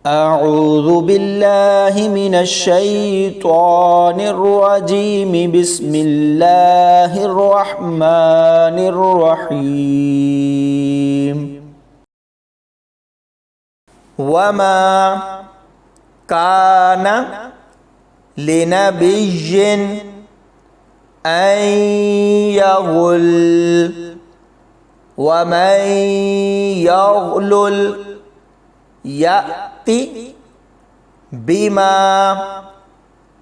أعوذ بالله من الشيطان الرجيم بسم الله الرحمن الرحيم وما كان لنبي أن يغل ومن يغلل يأتي بما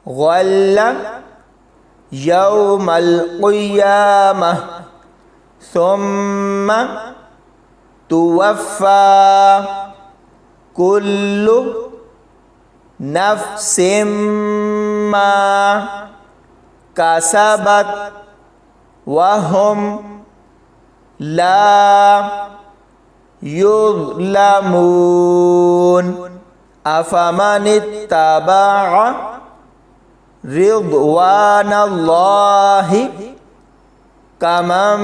غل يوم القيامة ثم توفى كل نفس ما كسبت وهم لا يظلمون أفمن اتبع رضوان الله كمن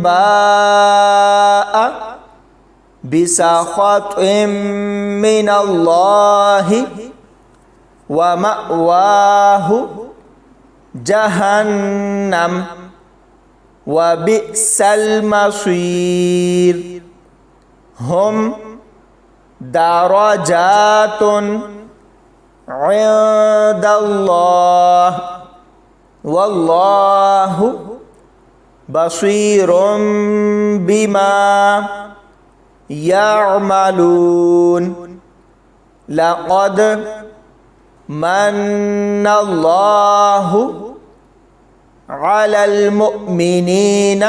باء بسخط من الله ومأواه جهنم وبئس المصير هم درجات عند الله والله بصير بما يعملون لقد من الله على المؤمنين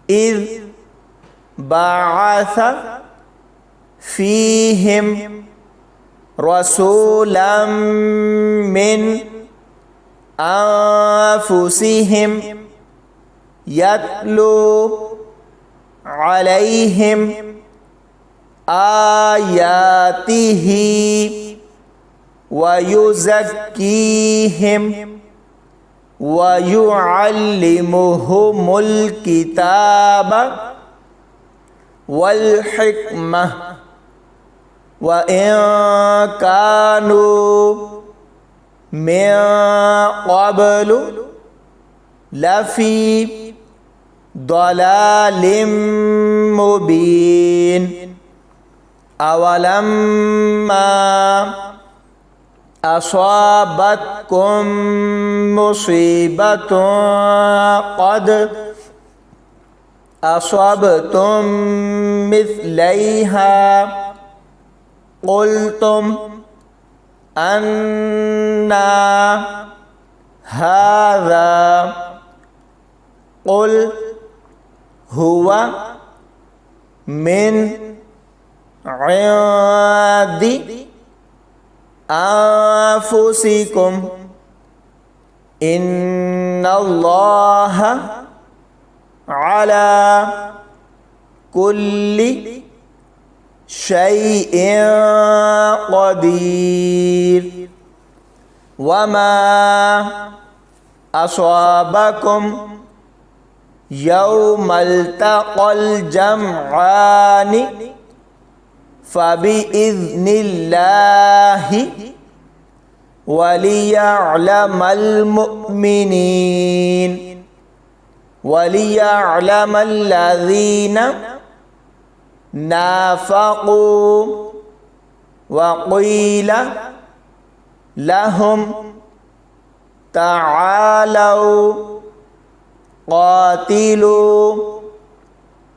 إذ بعث فيهم رسولا من أنفسهم يتلو عليهم آياته ويزكيهم ويعلمهم الكتاب والحكمة وإن كانوا من قبل لفي ضلال مبين أولما أصابتكم مصيبة قد أصبتم مثليها قلتم أنى هذا قل هو من عند أنفسكم إن الله على كل شيء قدير وما أصابكم يوم التقى الجمعان فبإذن الله وليعلم المؤمنين وليعلم الذين نافقوا وقيل لهم تعالوا قاتلوا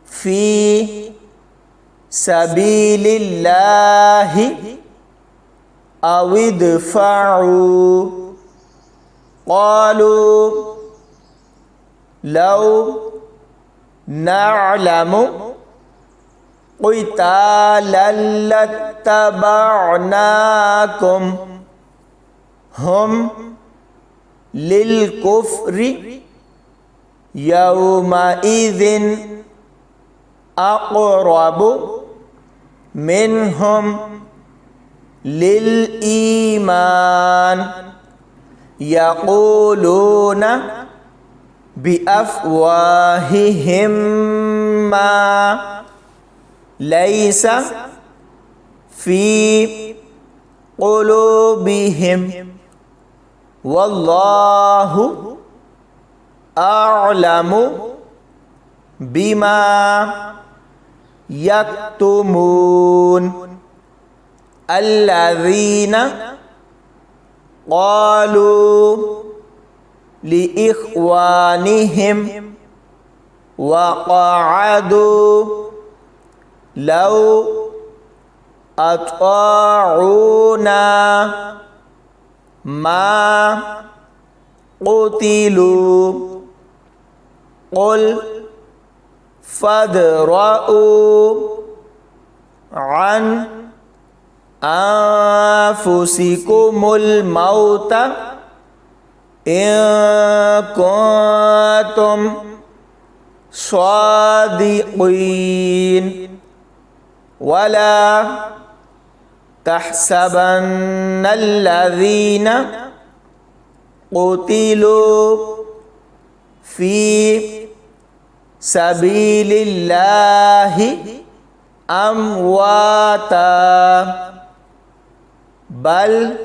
في سبيل الله أو ادفعوا قالوا لو نعلم قتالا لاتبعناكم هم للكفر يومئذ أقرب منهم للإيمان يقولون بأفواههم ما ليس في قلوبهم والله أعلم بما يكتمون الذين قالوا لإخوانهم وقعدوا لو أطاعونا ما قتلوا قل فادرءوا عن أنفسكم الموت إن كنتم صادقين ولا تحسبن الذين قتلوا في سبيل الله أمواتا بل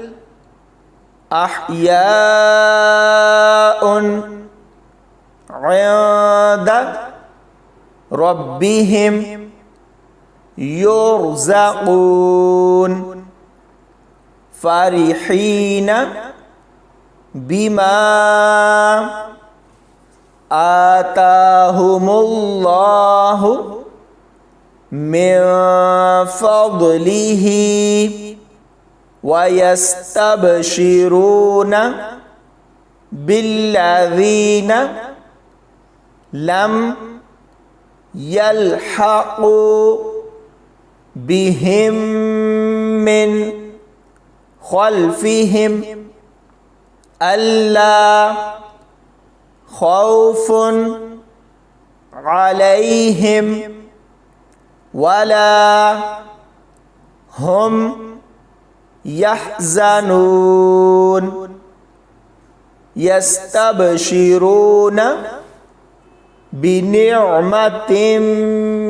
أحياء عند ربهم يرزقون فرحين بما آتاهم الله من فضله ويستبشرون بالذين لم يلحقوا بهم من خلفهم ألا خوف عليهم ولا هم يحزنون يستبشرون بنعمة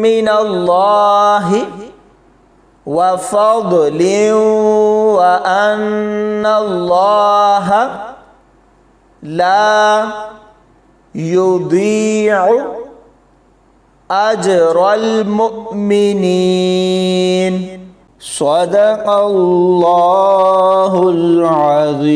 من الله وفضل وأن الله لا يضيع أجر المؤمنين صدق الله العظيم.